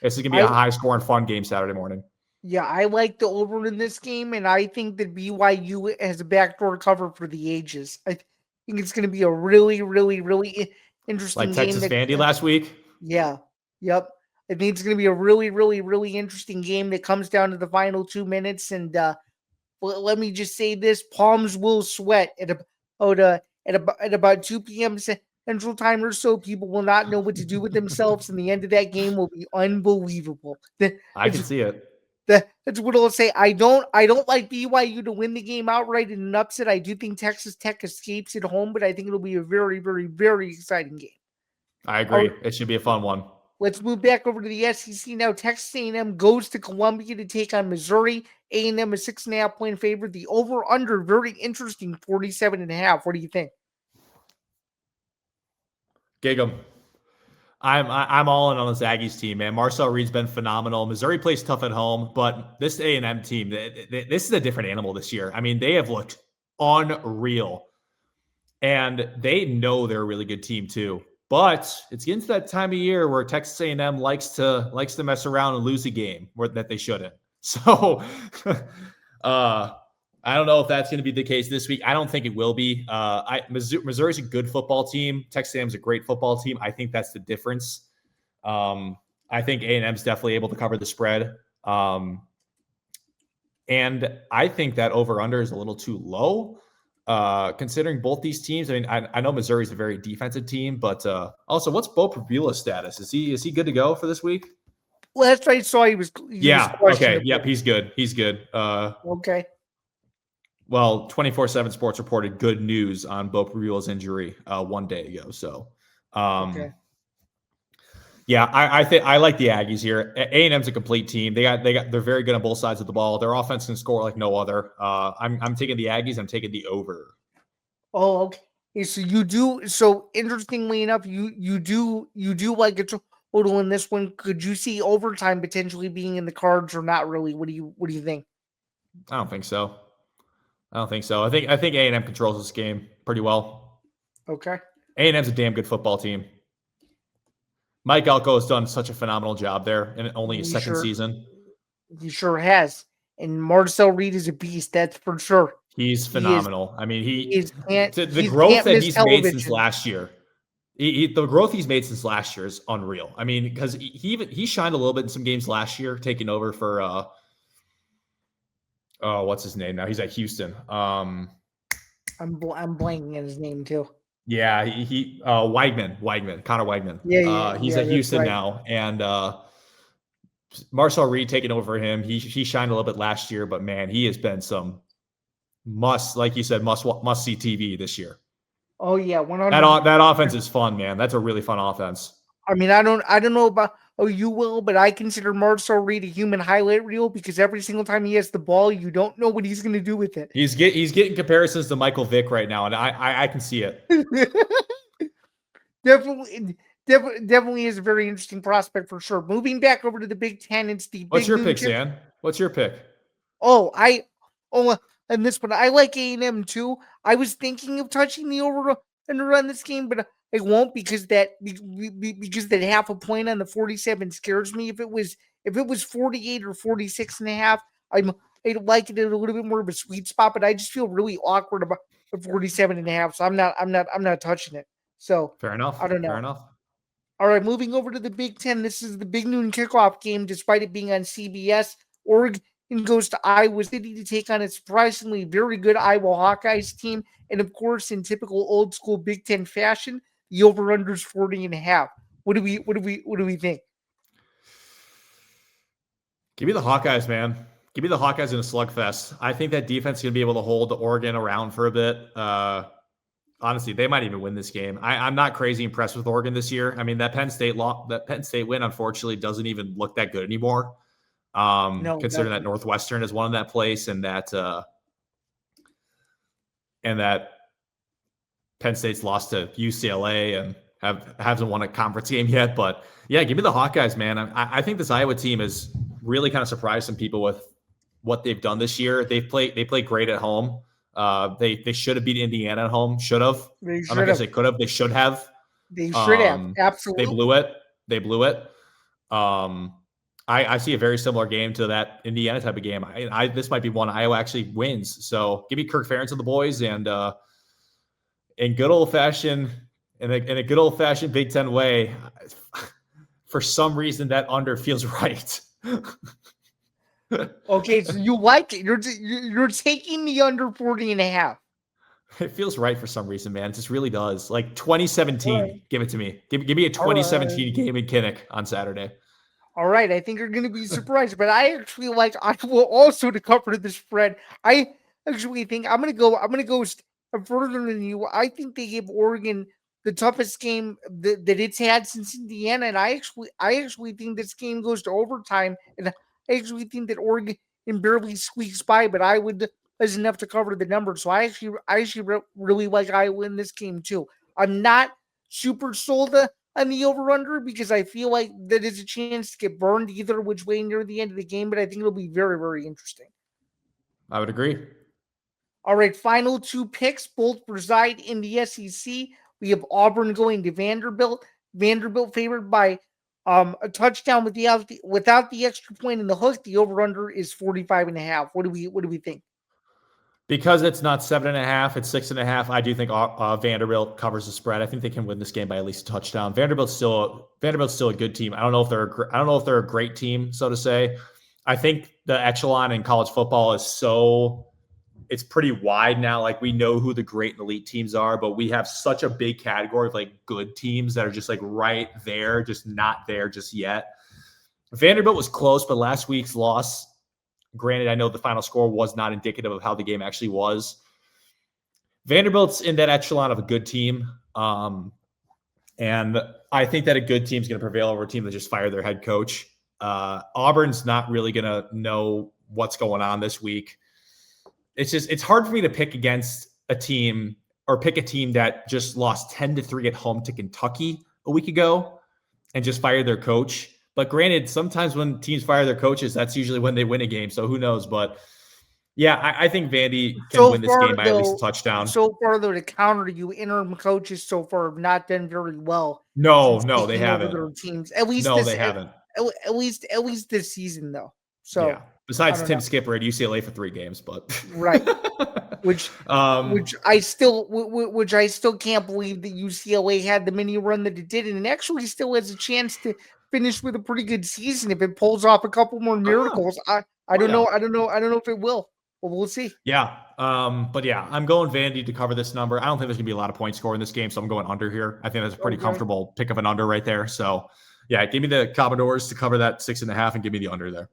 This is going to be a high scoring, fun game Saturday morning. Yeah, I like the over in this game, and I think that BYU has a backdoor cover for the ages. I think it's going to be a really, really, really interesting game. Like Texas Vandy last week? Yeah. Yep. I think it's going to be a really, really, really interesting game that comes down to the final 2 minutes. And let me just say this, palms will sweat at about 2 p.m. Central Time or so. People will not know what to do with themselves, and the end of that game will be unbelievable. I can see it. That's what I'll say. I don't like BYU to win the game outright in an upset. I do think Texas Tech escapes at home, but I think it'll be a very, very, very exciting game. I agree. It should be a fun one. Let's move back over to the SEC now. Texas A&M goes to Columbia to take on Missouri. A&M a 6.5-point favorite. The over/under very interesting, 47.5. What do you think? Gig 'em. I'm all in on this Aggies team, man. Marcel Reed's been phenomenal. Missouri plays tough at home, but this A&M team, this is a different animal this year. I mean, they have looked unreal, and they know they're a really good team too. But it's getting to that time of year where Texas A&M likes to mess around and lose a game that they shouldn't. So, I don't know if that's going to be the case this week. I don't think it will be. Missouri's a good football team. Texas A&M's a great football team. I think that's the difference. I think A&M's definitely able to cover the spread. And I think that over-under is a little too low, considering both these teams. I mean, I know Missouri's a very defensive team, but also, what's Bo Pribula's status? Is he good to go for this week? Last I saw, he was okay. Yep, he's good. He's good. Okay. Well, 24/7 Sports reported good news on Bo Pribula's injury 1 day ago. So, okay. Yeah, I think I like the Aggies here. A&M's a complete team. They're very good on both sides of the ball. Their offense can score like no other. I'm taking the Aggies. I'm taking the over. Oh, okay. So you do. So interestingly enough, you do like a total in this one. Could you see overtime potentially being in the cards or not really? What do you think? I don't think so. I think A&M controls this game pretty well. Okay. A&M's a damn good football team. Mike Elko has done such a phenomenal job there in only his second season. He sure has. And Marcel Reed is a beast, that's for sure. He's phenomenal. The growth that he's made since last year. The growth he's made since last year is unreal. I mean, because he shined a little bit in some games last year, taking over for what's his name now? He's at Houston. I'm blanking on his name too. Yeah, Weigman, Connor Weigman. He's at Houston now, and Marcel Reed taking over for him. He shined a little bit last year, but man, he has been some must see TV this year. Oh yeah, 100%. That offense is fun, man. That's a really fun offense. I mean, I don't know about you will, but I consider Marcel Reed a human highlight reel because every single time he has the ball, you don't know what he's going to do with it. He's getting comparisons to Michael Vick right now, and I can see it. Definitely is a very interesting prospect for sure. Moving back over to the Big Ten, it's the What's your pick, Zan? What's your pick? And this one, I like A&M too. I was thinking of touching the over and run this game, but I won't because that half a point on the 47 scares me. If it was 48 or 46.5, I'd like it at a little bit more of a sweet spot, but I just feel really awkward at 47.5. So I'm not touching it. So Fair enough. I don't know. Fair enough. All right, moving over to the Big Ten. This is the big noon kickoff game, despite it being on CBS. Oregon goes to Iowa City to take on a surprisingly very good Iowa Hawkeyes team. And of course, in typical old school Big Ten fashion, the over-under is 40.5. What do we think? Give me the Hawkeyes, man. Give me the Hawkeyes in a slugfest. I think that defense is going to be able to hold Oregon around for a bit. Honestly, they might even win this game. I'm not crazy impressed with Oregon this year. I mean, that Penn State win, unfortunately, doesn't even look that good anymore. No, Considering that Northwestern has won that place and that Penn State's lost to UCLA and hasn't won a conference game yet. But yeah, give me the Hawkeyes, man. I think this Iowa team has really kind of surprised some people with what they've done this year. They play great at home. They should have beat Indiana at home. Should have. I'm not gonna say could have. They should have. They should have. Absolutely. They blew it. I see a very similar game to that Indiana type of game. This might be one Iowa actually wins. So give me Kirk Ferentz and the boys, and in good old fashioned Big Ten way, for some reason that under feels right. Okay, so you like it. You're taking the under 40.5. It feels right for some reason, man. It just really does. Like 2017, right. Give it to me. Give me a 2017 game in Kinnick on Saturday. All right, I think you're going to be surprised, but I actually like Iowa also to cover the spread. I actually think I'm going to go further than you. I think they give Oregon the toughest game that it's had since Indiana, and I actually think this game goes to overtime, and I actually think that Oregon barely squeaks by, but I would is enough to cover the number. So I actually really like Iowa in this game too. I'm not super sold on the over-under because I feel like that is a chance to get burned either which way near the end of the game, but I think it'll be very, very interesting. I would agree. All right, final two picks, both reside in the SEC. We have Auburn going to Vanderbilt. Vanderbilt favored by a touchdown without the extra point in the hook. The over-under is 45.5. What do we think? Because it's not 7.5, it's 6.5. I do think Vanderbilt covers the spread. I think they can win this game by at least a touchdown. Vanderbilt's still a good team. I don't know if they're a great team, so to say. I think the echelon in college football it's pretty wide now. Like we know who the great and elite teams are, but we have such a big category of like good teams that are just like right there, just not there just yet. Vanderbilt was close, but last week's loss. Granted, I know the final score was not indicative of how the game actually was. Vanderbilt's in that echelon of a good team. And I think that a good team is going to prevail over a team that just fired their head coach. Auburn's not really going to know what's going on this week. It's hard for me to pick against a team or pick a team that just lost 10-3 at home to Kentucky a week ago and just fired their coach. But granted, sometimes when teams fire their coaches, that's usually when they win a game. So who knows? But yeah, I think Vandy can win this game by at least a touchdown. So far, though, to counter you, interim coaches so far have not done very well. No, they haven't. Their teams. At least they haven't. At least this season, though. So yeah. Besides Tim Skipper at UCLA for 3 games, but right, which I still can't believe that UCLA had the mini run that it did, and it actually still has a chance to finish with a pretty good season if it pulls off a couple more miracles. I don't know if it will. Well, we'll see. Yeah. But yeah, I'm going Vandy to cover this number. I don't think there's gonna be a lot of points scored in this game, so I'm going under here. I think that's a pretty comfortable pick of an under right there. So yeah, give me the Commodores to cover that 6.5 and give me the under there.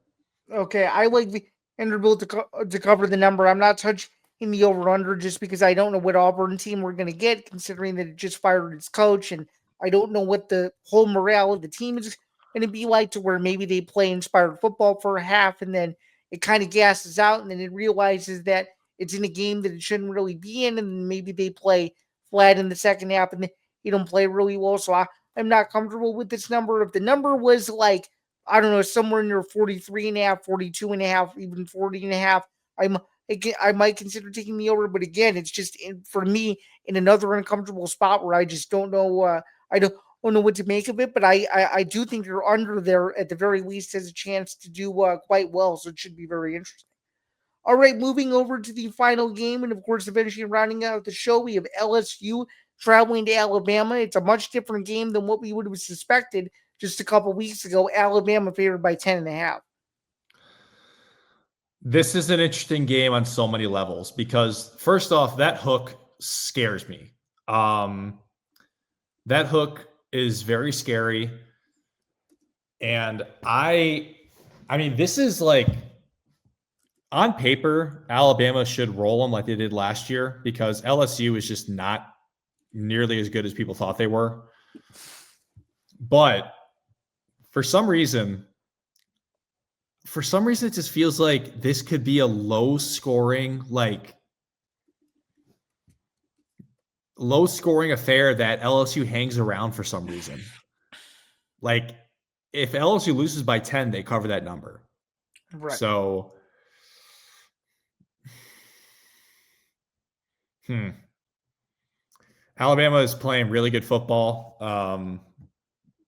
Okay, I like the Vanderbilt to cover the number. I'm not touching the over-under just because I don't know what Auburn team we're going to get, considering that it just fired its coach, and I don't know what the whole morale of the team is going to be like to where maybe they play inspired football for a half, and then it kind of gasses out, and then it realizes that it's in a game that it shouldn't really be in, and maybe they play flat in the second half, and they don't play really well, so I'm not comfortable with this number. If the number was like, I don't know, somewhere near 43.5, 42.5, even 40.5, I might consider taking the over. But again, it's just for me in another uncomfortable spot where I just don't know. I don't know what to make of it. But I do think you're under there at the very least has a chance to do quite well. So it should be very interesting. All right, moving over to the final game, and of course, eventually rounding out the show, we have LSU traveling to Alabama. It's a much different game than what we would have suspected just a couple weeks ago. Alabama favored by 10.5. This is an interesting game on so many levels because, first off, that hook scares me. That hook is very scary. And I mean, this is like, on paper, Alabama should roll them like they did last year because LSU is just not nearly as good as people thought they were. But for some reason, it just feels like this could be a low-scoring affair that LSU hangs around for some reason. Like, if LSU loses by 10, they cover that number. Right. So, Alabama is playing really good football.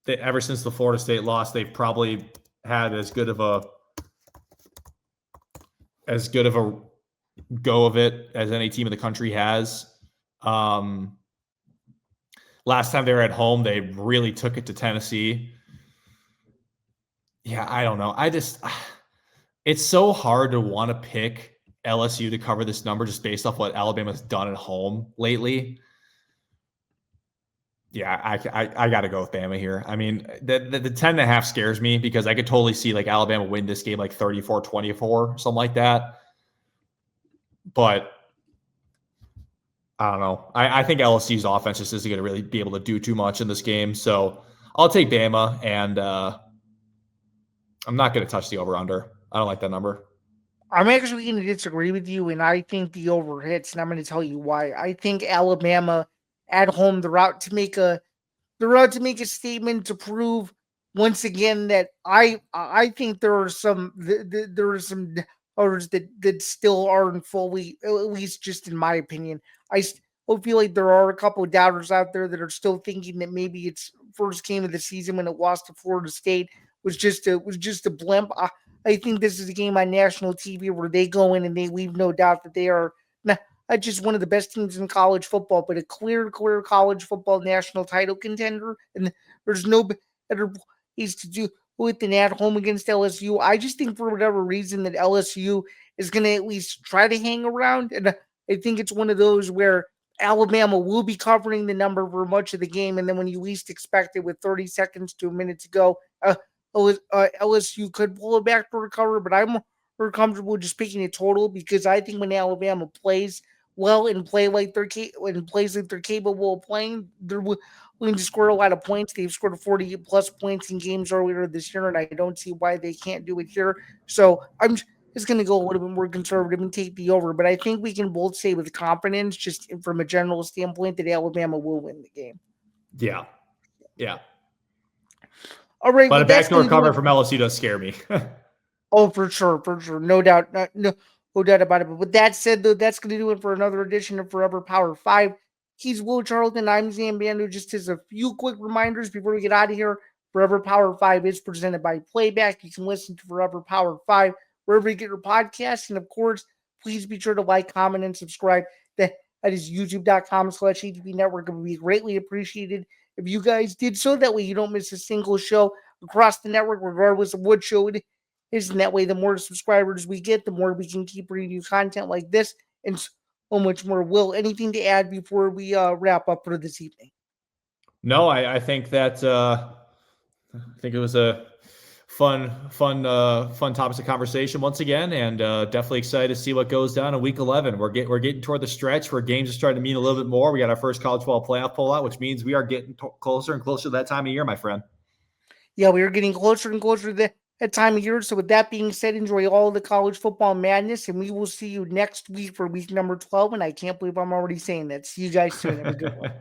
Ever since the Florida State loss, they've probably had as good of a go of it as any team in the country has. Last time they were at home, they really took it to Tennessee. Yeah, I don't know. It's so hard to want to pick LSU to cover this number just based off what Alabama's done at home lately. Yeah, I got to go with Bama here. I mean, the 10.5 scares me because I could totally see like Alabama win this game like 34-24, something like that. But I don't know. I think LSU's offense just isn't going to really be able to do too much in this game. So I'll take Bama, and I'm not going to touch the over-under. I don't like that number. I'm actually going to disagree with you, and I think the over hits, and I'm going to tell you why. I think Alabama at home, they're out to make a statement to prove once again that I think there are some dollars that still aren't fully, at least just in my opinion. I still feel like there are a couple of doubters out there that are still thinking that maybe it's first game of the season when it lost to Florida State was just a blimp. I think this is a game on national TV where they go in and they leave no doubt that they are not just one of the best teams in college football, but a clear college football national title contender. And there's no better place to do it than at home against LSU. I just think for whatever reason that LSU is going to at least try to hang around. And I think it's one of those where Alabama will be covering the number for much of the game. And then when you least expect it with 30 seconds to a minute to go, LSU could pull it back to recover, but I'm more comfortable just picking a total because I think when Alabama plays well and plays like they're capable of playing, they're willing to score a lot of points. They've scored 40 plus points in games earlier this year, and I don't see why they can't do it here. So I'm just going to go a little bit more conservative and take the over, but I think we can both say with confidence, just from a general standpoint, that Alabama will win the game. Yeah. All right, but a backdoor cover from LSU does scare me. Oh, for sure, no doubt, no doubt about it. But with that said, though, that's going to do it for another edition of Forever Power 5. He's Will Charlton. I'm Zain Bando. Just as a few quick reminders before we get out of here, Forever Power 5 is presented by Playback. You can listen to Forever Power 5 wherever you get your podcasts. And of course, please be sure to like, comment, and subscribe. That is youtube.com/ATP Network. It would be greatly appreciated if you guys did so. That way you don't miss a single show across the network, regardless of what show it is. And that way, the more subscribers we get, the more we can keep bringing you content like this and so much more. Will, anything to add before we wrap up for this evening? No, I think that I think it was a fun topics of conversation once again, and definitely excited to see what goes down in Week 11. We're getting toward the stretch where games are starting to mean a little bit more. We got our first college football playoff pullout, which means we are getting closer and closer to that time of year, my friend. Yeah, we are getting closer and closer to that time of year. So with that being said, enjoy all the college football madness, and we will see you next week for week number 12. And I can't believe I'm already saying that. See you guys soon. Have a good one.